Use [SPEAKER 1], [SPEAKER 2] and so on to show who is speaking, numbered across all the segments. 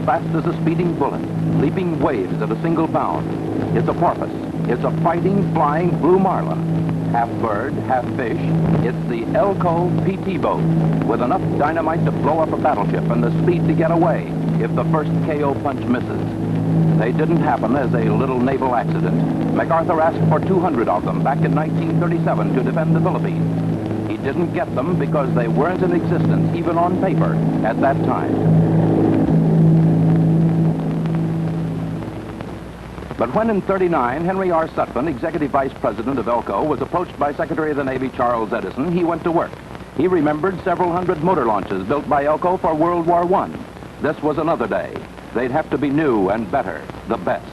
[SPEAKER 1] fast as a speeding bullet, leaping waves at a single bound. It's a porpoise. It's a fighting, flying blue marlin. Half bird, half fish. It's the Elco PT boat with enough dynamite to blow up a battleship and the speed to get away if the first KO punch misses. They didn't happen as a little naval accident. MacArthur asked for 200 of them back in 1937 to defend the Philippines. He didn't get them because they weren't in existence, even on paper, at that time. But when in '39, Henry R. Sutphen, Executive Vice President of Elco, was approached by Secretary of the Navy Charles Edison, he went to work. He remembered several hundred motor launches built by Elco for World War I. This was another day. They'd have to be new and better, the best.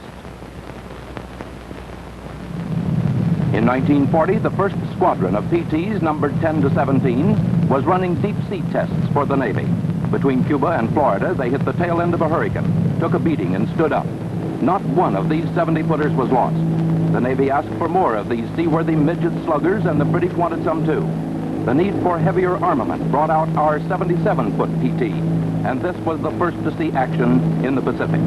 [SPEAKER 1] In 1940, the first squadron of PTs, numbered 10 to 17, was running deep-sea tests for the Navy. Between Cuba and Florida, they hit the tail end of a hurricane, took a beating, and stood up. Not one of these 70-footers was lost. The Navy asked for more of these seaworthy midget sluggers, and the British wanted some too. The need for heavier armament brought out our 77-foot PT, and this was the first to see action in the Pacific.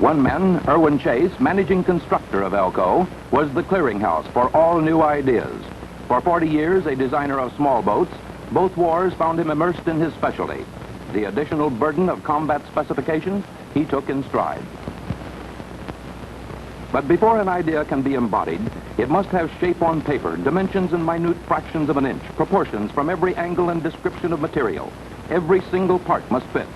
[SPEAKER 1] One man, Irwin Chase, managing constructor of Elco, was the clearinghouse for all new ideas. For 40 years, a designer of small boats, both wars found him immersed in his specialty. The additional burden of combat specifications he took in stride. But before an idea can be embodied, it must have shape on paper, dimensions in minute fractions of an inch, proportions from every angle and description of material. Every single part must fit.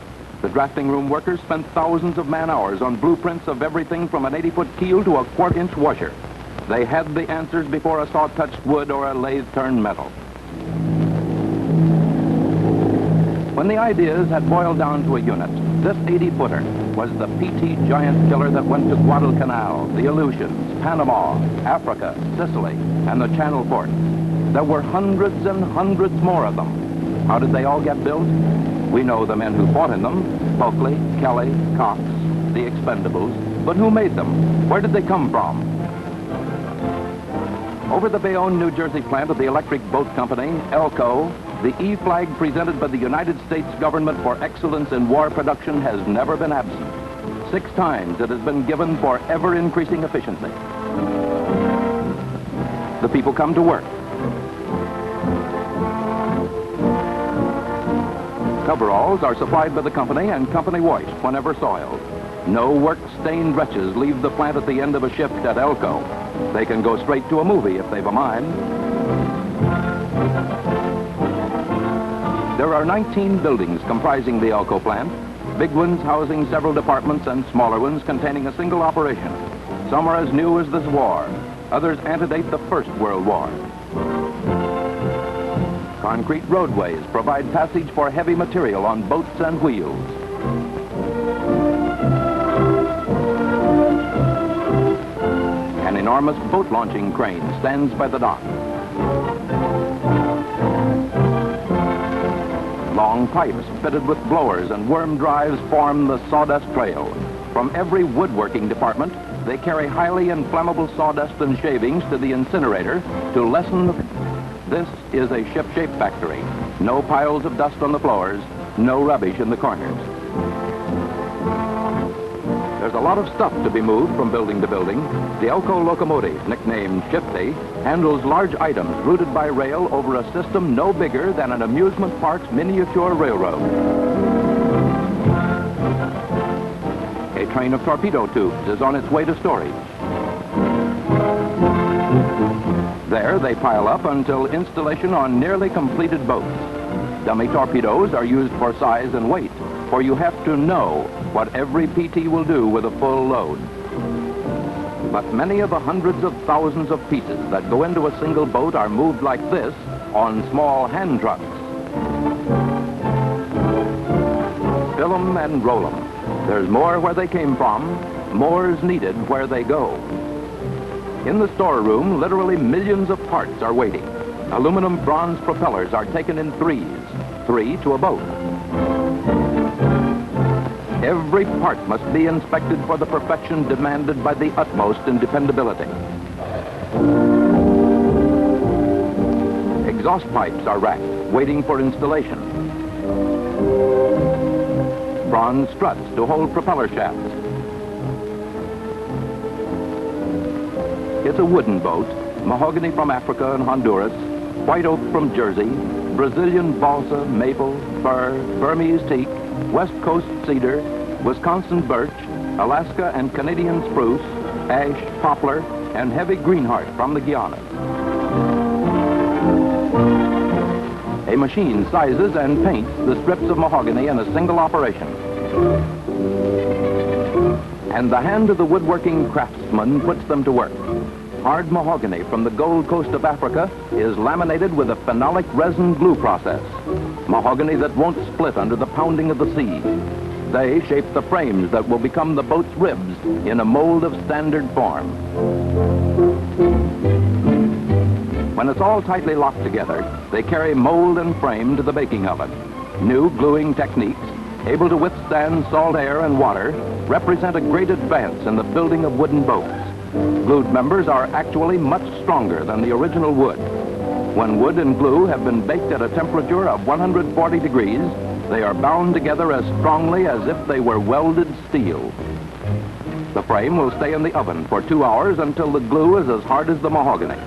[SPEAKER 1] The drafting room workers spent thousands of man-hours on blueprints of everything from an 80-foot keel to a quart-inch washer. They had the answers before a saw touched wood or a lathe turned metal. When the ideas had boiled down to a unit, this 80-footer was the PT giant killer that went to Guadalcanal, the Aleutians, Panama, Africa, Sicily, and the Channel ports. There were hundreds and hundreds more of them. How did they all get built? We know the men who fought in them: Bulkley, Kelly, Cox, the Expendables. But who made them? Where did they come from? Over the Bayonne, New Jersey plant of the Electric Boat Company, Elco, the E flag presented by the United States government for excellence in war production has never been absent. 6 times it has been given for ever-increasing efficiency. The people come to work. Coveralls are supplied by the company and company washed whenever soiled. No work-stained wretches leave the plant at the end of a shift at Elco. They can go straight to a movie if they've a mind. There are 19 buildings comprising the Elco plant, big ones housing several departments and smaller ones containing a single operation. Some are as new as this war. Others antedate the First World War. Concrete roadways provide passage for heavy material on boats and wheels. An enormous boat launching crane stands by the dock. Long pipes fitted with blowers and worm drives form the sawdust trail. From every woodworking department, they carry highly inflammable sawdust and shavings to the incinerator to lessen the... This is a ship-shape factory. No piles of dust on the floors, no rubbish in the corners. There's a lot of stuff to be moved from building to building. The Elco locomotive, nicknamed Shifty, handles large items routed by rail over a system no bigger than an amusement park's miniature railroad. A train of torpedo tubes is on its way to storage. There, they pile up until installation on nearly completed boats. Dummy torpedoes are used for size and weight, for you have to know what every PT will do with a full load. But many of the hundreds of thousands of pieces that go into a single boat are moved like this on small hand trucks. Fill 'em and roll 'em. There's more where they came from, more's needed where they go. In the storeroom, literally millions of parts are waiting. Aluminum bronze propellers are taken in 3 to a boat. Every part must be inspected for the perfection demanded by the utmost in dependability. Exhaust pipes are racked, waiting for installation. Bronze struts to hold propeller shafts. It's a wooden boat, mahogany from Africa and Honduras, white oak from Jersey, Brazilian balsa, maple, fir, Burmese teak, West Coast cedar, Wisconsin birch, Alaska and Canadian spruce, ash, poplar, and heavy greenheart from the Guianas. A machine sizes and paints the strips of mahogany in a single operation. And the hand of the woodworking craftsman puts them to work. Hard mahogany from the Gold Coast of Africa is laminated with a phenolic resin glue process. Mahogany that won't split under the pounding of the sea. They shape the frames that will become the boat's ribs in a mold of standard form. When it's all tightly locked together, they carry mold and frame to the baking oven. New gluing techniques, able to withstand salt air and water, represent a great advance in the building of wooden boats. Glued members are actually much stronger than the original wood. When wood and glue have been baked at a temperature of 140 degrees, they are bound together as strongly as if they were welded steel. The frame will stay in the oven for 2 hours until the glue is as hard as the mahogany.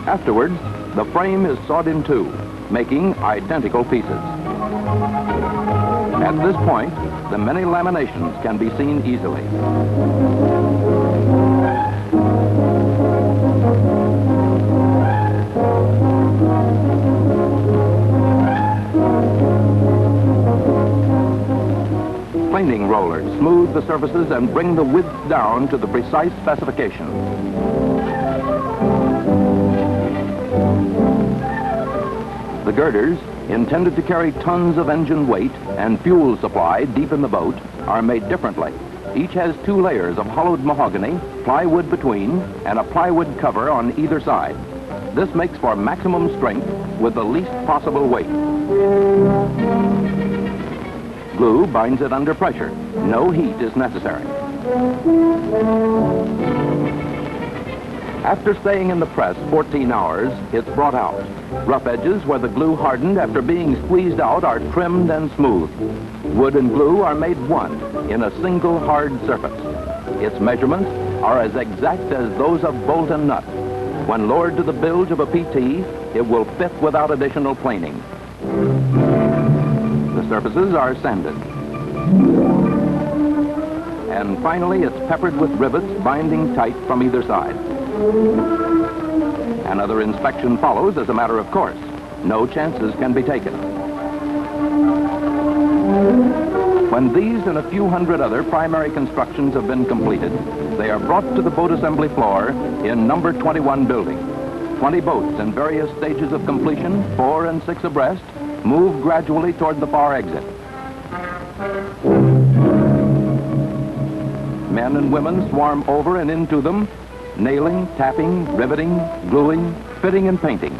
[SPEAKER 1] Afterwards, the frame is sawed in two, making identical pieces. At this point, the many laminations can be seen easily. Planing rollers smooth the surfaces and bring the width down to the precise specification. The girders, intended to carry tons of engine weight and fuel supply deep in the boat, are made differently. Each has 2 layers of hollowed mahogany, plywood between, and a plywood cover on either side. This makes for maximum strength with the least possible weight. Glue binds it under pressure. No heat is necessary. After staying in the press 14 hours, it's brought out. Rough edges where the glue hardened after being squeezed out are trimmed and smoothed. Wood and glue are made one in a single hard surface. Its measurements are as exact as those of bolt and nut. When lowered to the bilge of a PT, it will fit without additional planing. The surfaces are sanded. And finally, it's peppered with rivets binding tight from either side. Another inspection follows as a matter of course. No chances can be taken. When these and a few hundred other primary constructions have been completed, they are brought to the boat assembly floor in number 21 building. 20 boats in various stages of completion, 4 and 6 abreast, move gradually toward the far exit. Men and women swarm over and into them, nailing, tapping, riveting, gluing, fitting, and painting.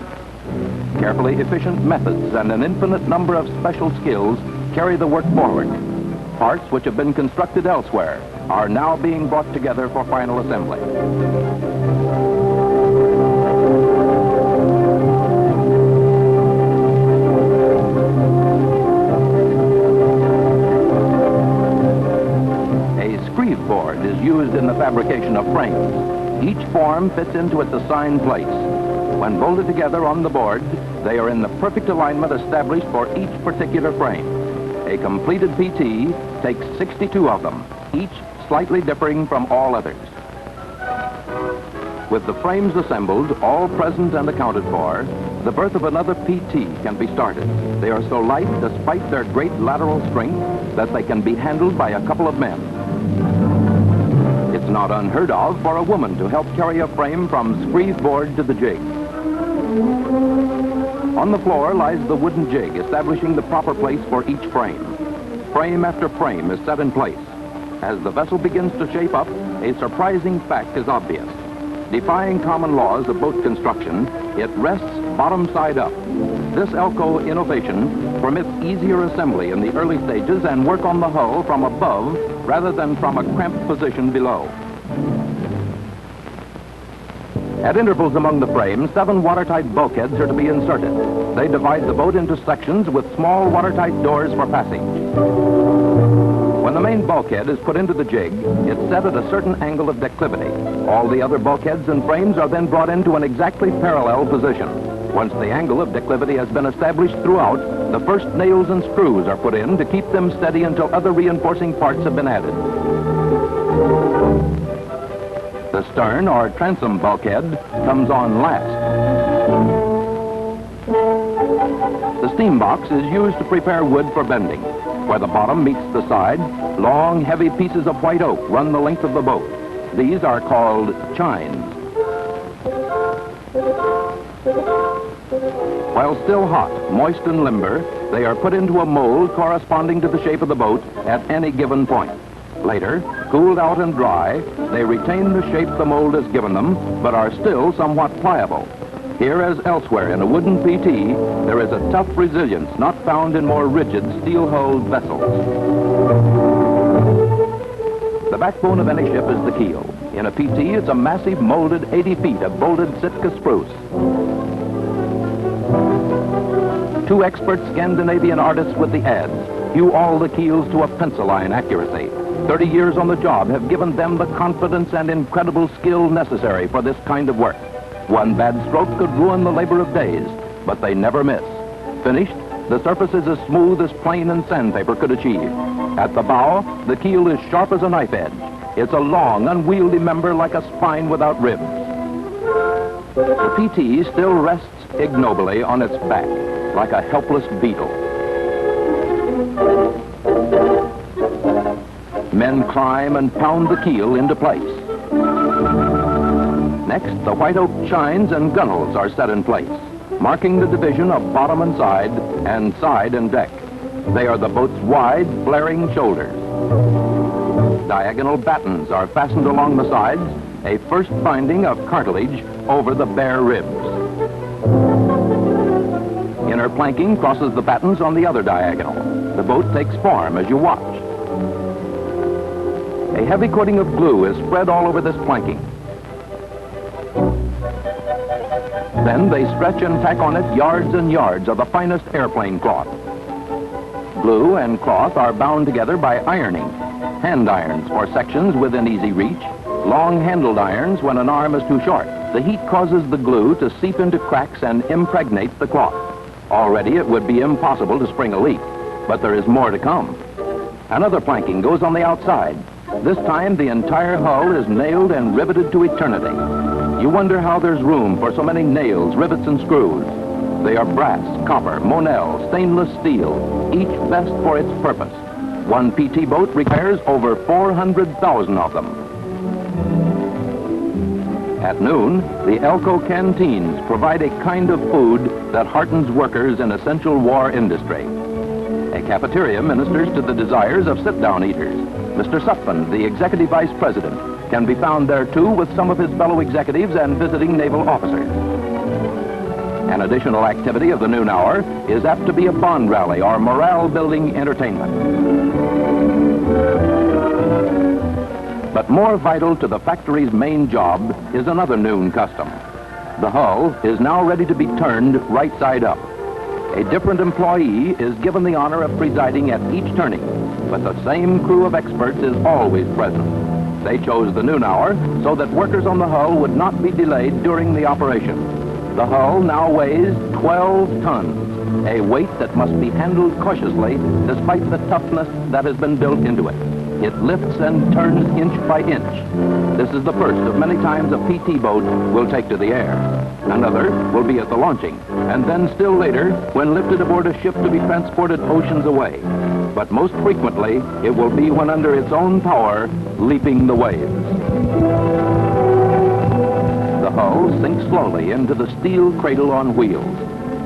[SPEAKER 1] Carefully efficient methods and an infinite number of special skills carry the work forward. Parts which have been constructed elsewhere are now being brought together for final assembly. A screeve board is used in the fabrication of frames. Each form fits into its assigned place. When bolted together on the board, they are in the perfect alignment established for each particular frame. A completed PT takes 62 of them, each slightly differing from all others. With the frames assembled, all present and accounted for, the birth of another PT can be started. They are so light, despite their great lateral strength, that they can be handled by a couple of men. It's not unheard of for a woman to help carry a frame from screeve board to the jig. On the floor lies the wooden jig, establishing the proper place for each frame. Frame after frame is set in place. As the vessel begins to shape up, a surprising fact is obvious. Defying common laws of boat construction, it rests bottom side up. This Elco innovation permits easier assembly in the early stages and work on the hull from above rather than from a cramped position below. At intervals among the frames, 7 watertight bulkheads are to be inserted. They divide the boat into sections with small watertight doors for passage. When the main bulkhead is put into the jig, it's set at a certain angle of declivity. All the other bulkheads and frames are then brought into an exactly parallel position. Once the angle of declivity has been established throughout, the first nails and screws are put in to keep them steady until other reinforcing parts have been added. The stern, or transom bulkhead, comes on last. The steam box is used to prepare wood for bending. Where the bottom meets the side, long, heavy pieces of white oak run the length of the boat. These are called chines. While still hot, moist and limber, they are put into a mold corresponding to the shape of the boat at any given point. Later, cooled out and dry, they retain the shape the mold has given them, but are still somewhat pliable. Here, as elsewhere in a wooden PT, there is a tough resilience not found in more rigid steel-hulled vessels. The backbone of any ship is the keel. In a PT, it's a massive molded 80 feet of bolted Sitka spruce. 2 expert Scandinavian artists with the adze hew all the keels to a pencil-line accuracy. 30 years on the job have given them the confidence and incredible skill necessary for this kind of work. One bad stroke could ruin the labor of days, but they never miss. Finished, the surface is as smooth as plane and sandpaper could achieve. At the bow, the keel is sharp as a knife edge. It's a long, unwieldy member like a spine without ribs. The PT still rests ignobly on its back, like a helpless beetle. Men climb and pound the keel into place. Next, the white oak chines and gunwales are set in place, marking the division of bottom and side and deck. They are the boat's wide, flaring shoulders. Diagonal battens are fastened along the sides, a first binding of cartilage over the bare ribs. Inner planking crosses the battens on the other diagonal. The boat takes form as you watch. A heavy coating of glue is spread all over this planking. Then they stretch and tack on it yards and yards of the finest airplane cloth. Glue and cloth are bound together by ironing. Hand irons for sections within easy reach, long-handled irons when an arm is too short. The heat causes the glue to seep into cracks and impregnate the cloth. Already it would be impossible to spring a leak, but there is more to come. Another planking goes on the outside. This time the entire hull is nailed and riveted to eternity. You wonder how there's room for so many nails, rivets, and screws. They are brass, copper, Monel, stainless steel, each best for its purpose. One PT boat requires over 400,000 of them. At noon, the Elco canteens provide a kind of food that heartens workers in essential war industry. A cafeteria ministers to the desires of sit-down eaters. Mr. Sutphen, the Executive Vice President, can be found there too with some of his fellow executives and visiting naval officers. An additional activity of the noon hour is apt to be a bond rally or morale-building entertainment. But more vital to the factory's main job is another noon custom. The hull is now ready to be turned right side up. A different employee is given the honor of presiding at each turning, but the same crew of experts is always present. They chose the noon hour so that workers on the hull would not be delayed during the operation. The hull now weighs 12 tons, a weight that must be handled cautiously despite the toughness that has been built into it. It lifts and turns inch by inch. This is the first of many times a PT boat will take to the air. Another will be at the launching, and then still later when lifted aboard a ship to be transported oceans away. But most frequently, it will be when under its own power, leaping the waves. The hull sinks slowly into the steel cradle on wheels.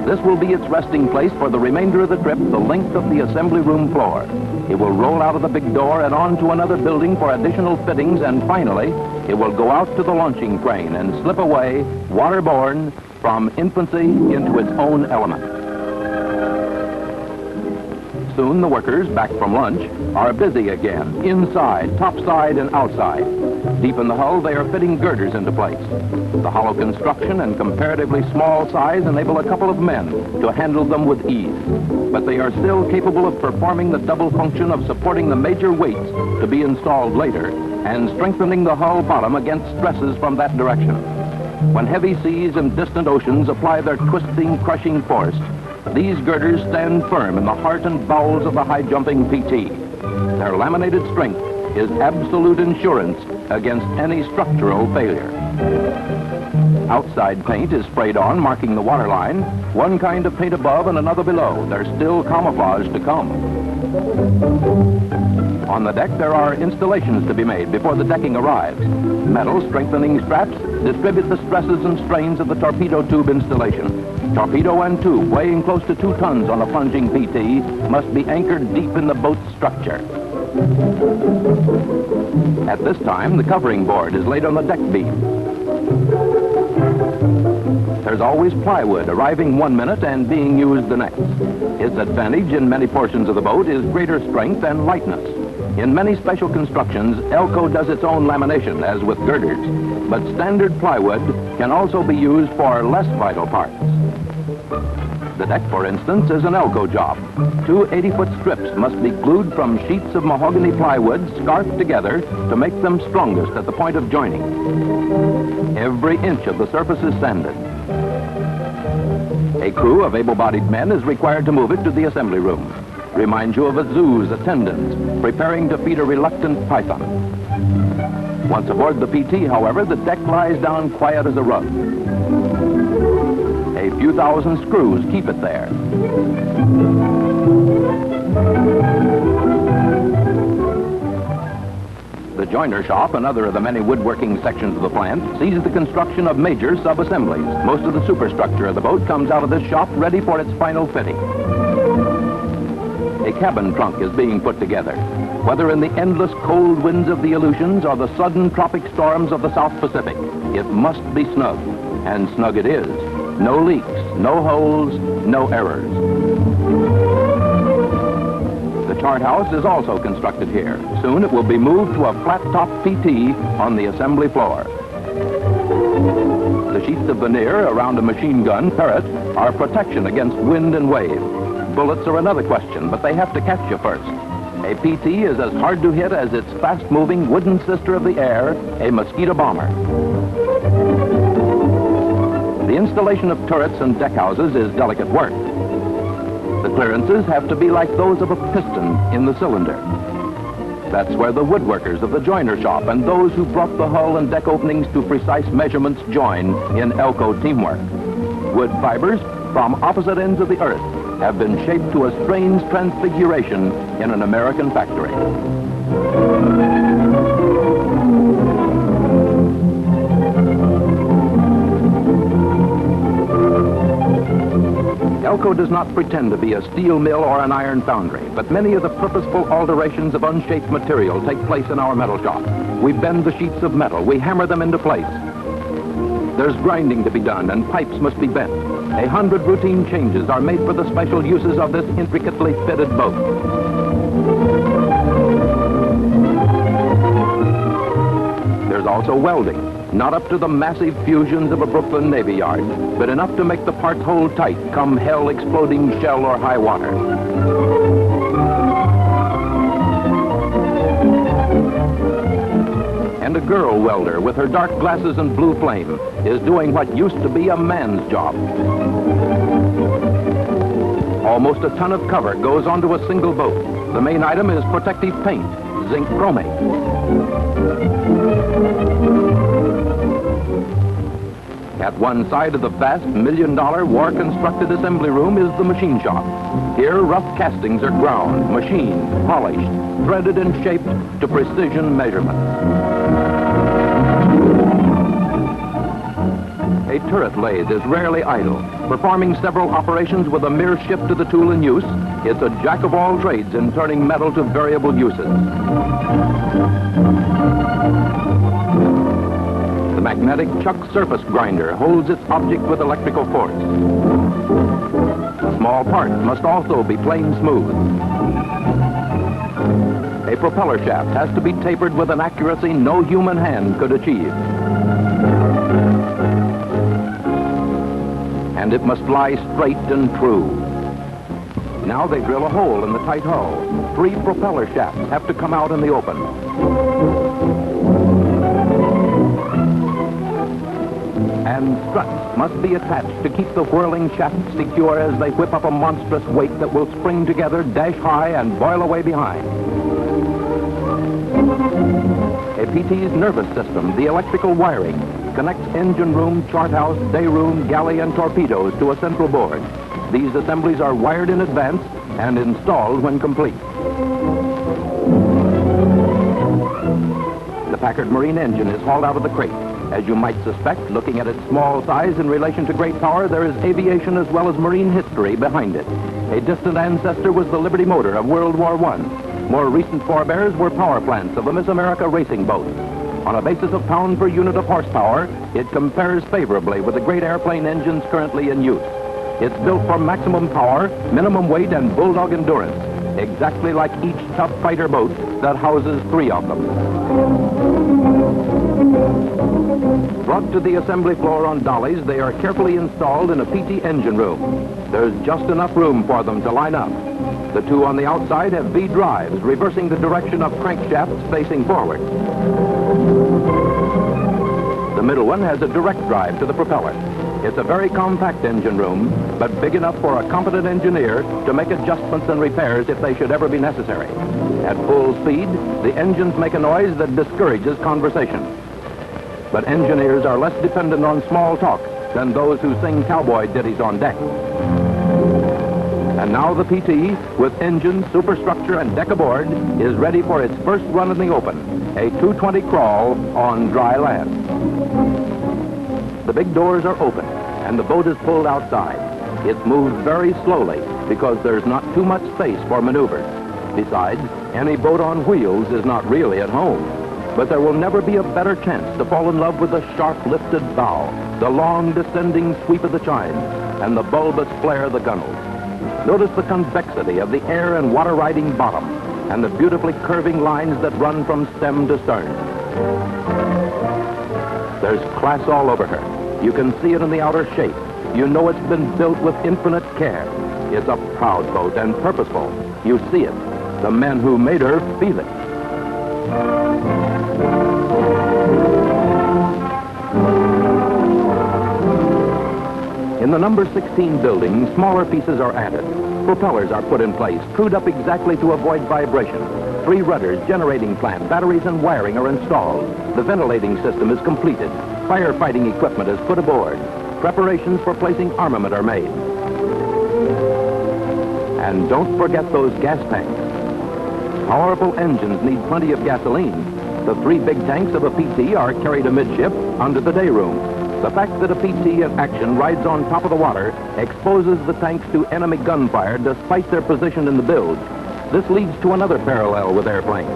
[SPEAKER 1] This will be its resting place for the remainder of the trip, the length of the assembly room floor. It will roll out of the big door and on to another building for additional fittings, and finally, it will go out to the launching crane and slip away, waterborne, from infancy into its own element. Soon the workers, back from lunch, are busy again, inside, topside, and outside. Deep in the hull, they are fitting girders into place. The hollow construction and comparatively small size enable a couple of men to handle them with ease. But they are still capable of performing the double function of supporting the major weights to be installed later and strengthening the hull bottom against stresses from that direction. When heavy seas and distant oceans apply their twisting, crushing force, these girders stand firm in the heart and bowels of the high-jumping PT. Their laminated strength is absolute insurance against any structural failure. Outside paint is sprayed on, marking the waterline. One kind of paint above and another below. There's still camouflage to come. On the deck, there are installations to be made before the decking arrives. Metal strengthening straps distribute the stresses and strains of the torpedo tube installation. Torpedo and tube, weighing close to 2 tons on a plunging PT, must be anchored deep in the boat's structure. At this time, the covering board is laid on the deck beam. There's always plywood arriving 1 minute and being used the next. Its advantage in many portions of the boat is greater strength and lightness. In many special constructions, Elco does its own lamination, as with girders, but standard plywood can also be used for less vital parts. The deck, for instance, is an Elco job. 2 80-foot strips must be glued from sheets of mahogany plywood scarfed together to make them strongest at the point of joining. Every inch of the surface is sanded. A crew of able-bodied men is required to move it to the assembly room. Reminds you of a zoo's attendants preparing to feed a reluctant python. Once aboard the PT, however, the deck lies down quiet as a rug. A few thousand screws keep it there. The joiner shop, another of the many woodworking sections of the plant, sees the construction of major sub-assemblies. Most of the superstructure of the boat comes out of this shop ready for its final fitting. A cabin trunk is being put together. Whether in the endless cold winds of the Aleutians or the sudden tropic storms of the South Pacific, it must be snug. And snug it is. No leaks, no holes, no errors. The chart house is also constructed here. Soon it will be moved to a flat-top PT on the assembly floor. The sheets of veneer around a machine gun turret are protection against wind and wave. Bullets are another question, but they have to catch you first. A PT is as hard to hit as its fast-moving wooden sister of the air, a mosquito bomber. The installation of turrets and deck houses is delicate work. The clearances have to be like those of a piston in the cylinder. That's where the woodworkers of the joiner shop and those who brought the hull and deck openings to precise measurements join in Elco teamwork. Wood fibers from opposite ends of the earth have been shaped to a strange transfiguration in an American factory. Elco does not pretend to be a steel mill or an iron foundry, but many of the purposeful alterations of unshaped material take place in our metal shop. We bend the sheets of metal, we hammer them into place. There's grinding to be done and pipes must be bent. 100 routine changes are made for the special uses of this intricately fitted boat. There's also welding, not up to the massive fusions of a Brooklyn Navy Yard, but enough to make the parts hold tight come hell exploding shell or high water. And a girl welder with her dark glasses and blue flame is doing what used to be a man's job. Almost a ton of cover goes onto a single boat. The main item is protective paint, zinc chromate. At one side of the vast million-dollar war-constructed assembly room is the machine shop. Here, rough castings are ground, machined, polished, threaded and shaped to precision measurement. A turret lathe is rarely idle, performing several operations with a mere shift of the tool in use. It's a jack of all trades in turning metal to variable uses. The magnetic chuck surface grinder holds its object with electrical force. Small parts must also be plane smooth. A propeller shaft has to be tapered with an accuracy no human hand could achieve. And it must lie straight and true. Now they drill a hole in the tight hull. 3 propeller shafts have to come out in the open. And struts must be attached to keep the whirling shafts secure as they whip up a monstrous weight that will spring together, dash high, and boil away behind. A PT's nervous system, the electrical wiring, connects engine room, chart house, day room, galley, and torpedoes to a central board. These assemblies are wired in advance and installed when complete. The Packard Marine engine is hauled out of the crate. As you might suspect, looking at its small size in relation to great power, there is aviation as well as marine history behind it. A distant ancestor was the Liberty motor of World War I. More recent forebears were power plants of the Miss America racing boats. On a basis of pound per unit of horsepower, it compares favorably with the great airplane engines currently in use. It's built for maximum power, minimum weight, and bulldog endurance, exactly like each tough fighter boat that houses 3 of them. Brought to the assembly floor on dollies, they are carefully installed in a PT engine room. There's just enough room for them to line up. The 2 on the outside have V drives, reversing the direction of crankshafts facing forward. The middle one has a direct drive to the propeller. It's a very compact engine room, but big enough for a competent engineer to make adjustments and repairs if they should ever be necessary. At full speed, the engines make a noise that discourages conversation. But engineers are less dependent on small talk than those who sing cowboy ditties on deck. And now the PT, with engine, superstructure, and deck aboard, is ready for its first run in the open, a 220 crawl on dry land. The big doors are open, and the boat is pulled outside. It's moved very slowly because there's not too much space for maneuvers. Besides, any boat on wheels is not really at home. But there will never be a better chance to fall in love with the sharp lifted bow, the long descending sweep of the chines, and the bulbous flare of the gunnels. Notice the convexity of the air and water riding bottom, and the beautifully curving lines that run from stem to stern. There's class all over her. You can see it in the outer shape. You know it's been built with infinite care. It's a proud boat and purposeful. You see it. The men who made her feel it. In the number 16 building, smaller pieces are added. Propellers are put in place, screwed up exactly to avoid vibration. 3 rudders, generating plant, batteries, and wiring are installed. The ventilating system is completed. Firefighting equipment is put aboard. Preparations for placing armament are made. And don't forget those gas tanks. Powerful engines need plenty of gasoline. The 3 big tanks of a PT are carried amidship under the day room. The fact that a PT in action rides on top of the water exposes the tanks to enemy gunfire despite their position in the bilge. This leads to another parallel with airplanes.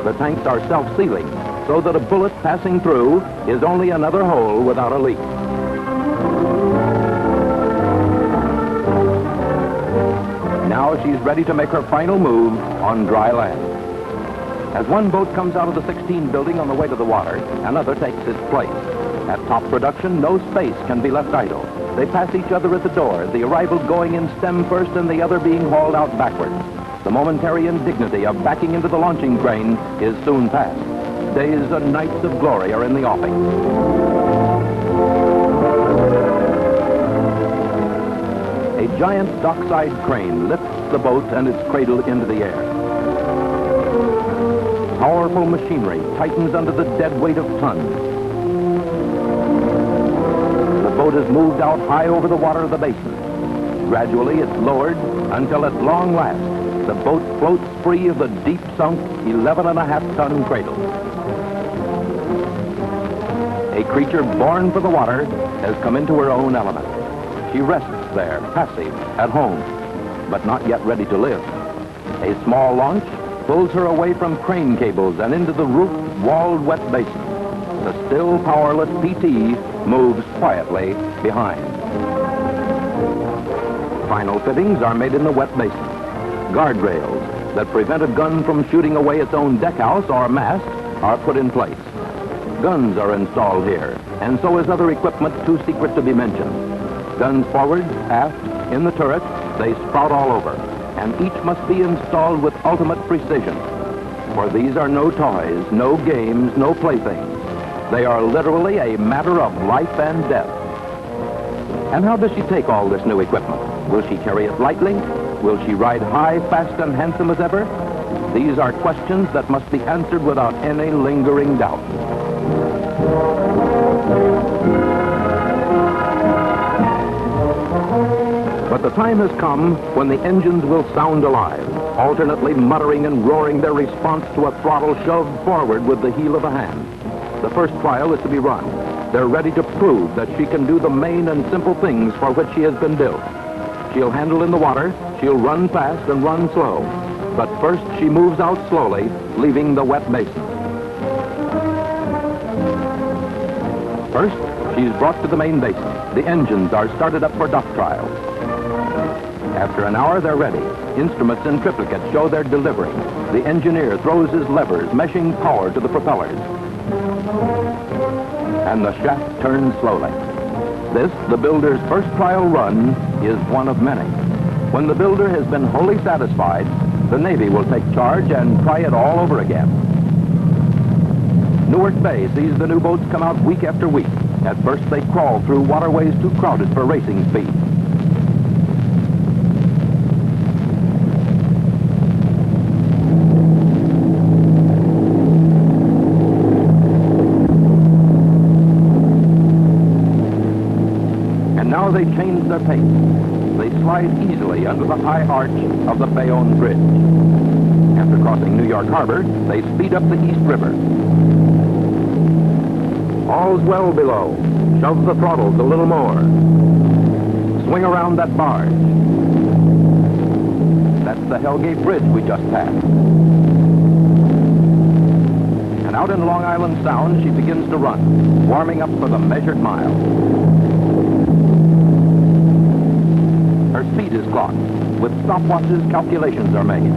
[SPEAKER 1] The tanks are self-sealing, so that a bullet passing through is only another hole without a leak. Now she's ready to make her final move on dry land. As one boat comes out of the 16 building on the way to the water, another takes its place. At top production, no space can be left idle. They pass each other at the door, the arrival going in stem first and the other being hauled out backwards. The momentary indignity of backing into the launching crane is soon past. Days and nights of glory are in the offing. A giant dockside crane lifts the boat and its cradle into the air. Powerful machinery tightens under the dead weight of tons. The boat is moved out high over the water of the basin. Gradually, it's lowered until at long last, the boat floats free of the deep-sunk 11.5-ton cradle. A creature born for the water has come into her own element. She rests there, passive, at home, but not yet ready to live. A small launch pulls her away from crane cables and into the roof-walled wet basin. The still powerless PT moves quietly behind. Final fittings are made in the wet basin. Guardrails, that prevent a gun from shooting away its own deckhouse or mast are put in place. Guns are installed here, and so is other equipment too secret to be mentioned. Guns forward, aft, in the turret, they sprout all over, and each must be installed with ultimate precision. For these are no toys, no games, no playthings. They are literally a matter of life and death. And how does she take all this new equipment? Will she carry it lightly? Will she ride high, fast, and handsome as ever? These are questions that must be answered without any lingering doubt. But the time has come when the engines will sound alive, alternately muttering and roaring their response to a throttle shoved forward with the heel of a hand. The first trial is to be run. They're ready to prove that she can do the main and simple things for which she has been built. She'll handle in the water, she'll run fast and run slow. But first she moves out slowly, leaving the wet basin. First, she's brought to the main basin. The engines are started up for dock trials. After an hour, they're ready. Instruments in triplicate show they're delivering. The engineer throws his levers, meshing power to the propellers. And the shaft turns slowly. This, the builder's first trial run, is one of many. When the builder has been wholly satisfied, the Navy will take charge and try it all over again. Newark Bay sees the new boats come out week after week. At first, they crawl through waterways too crowded for racing speed. Now they change their pace. They slide easily under the high arch of the Bayonne Bridge. After crossing New York Harbor, they speed up the East River. All's well below. Shove the throttles a little more. Swing around that barge. That's the Hellgate Bridge we just passed. And out in Long Island Sound, she begins to run, warming up for the measured mile. Her speed is clocked. With stopwatches, calculations are made.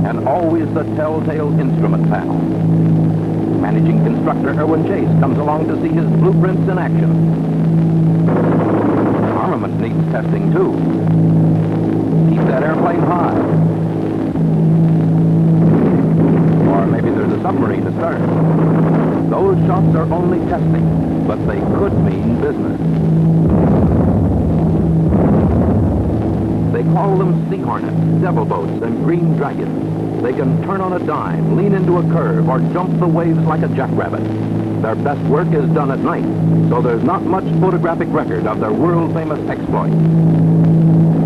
[SPEAKER 1] And always the telltale instrument panel. Managing constructor Irwin Chase comes along to see his blueprints in action. Armament needs testing, too. Keep that airplane high. Or maybe there's a submarine astern. Those shots are only testing, but they could mean business. They call them Sea Hornets, Devil Boats, and Green Dragons. They can turn on a dime, lean into a curve, or jump the waves like a jackrabbit. Their best work is done at night, so there's not much photographic record of their world-famous exploits.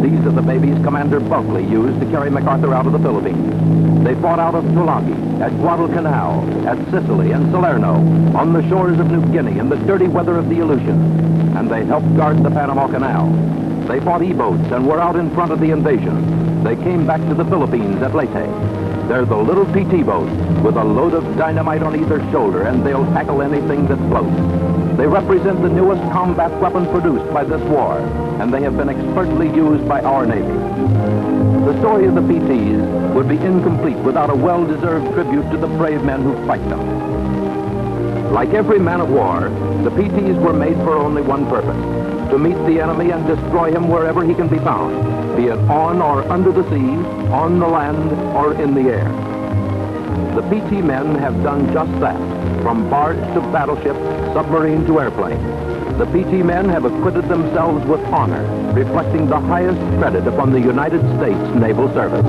[SPEAKER 1] These are the babies Commander Bulkley used to carry MacArthur out of the Philippines. They fought out of Tulagi, at Guadalcanal, at Sicily and Salerno, on the shores of New Guinea in the dirty weather of the Aleutians, and they helped guard the Panama Canal. They fought E-boats and were out in front of the invasion. They came back to the Philippines at Leyte. They're the little PT boats with a load of dynamite on either shoulder, and they'll tackle anything that floats. They represent the newest combat weapon produced by this war, and they have been expertly used by our Navy. The story of the PTs would be incomplete without a well-deserved tribute to the brave men who fight them. Like every man of war, the PTs were made for only one purpose: to meet the enemy and destroy him wherever he can be found, be it on or under the sea, on the land, or in the air. The PT men have done just that, from barge to battleship, submarine to airplane. The PT men have acquitted themselves with honor, reflecting the highest credit upon the United States Naval Service.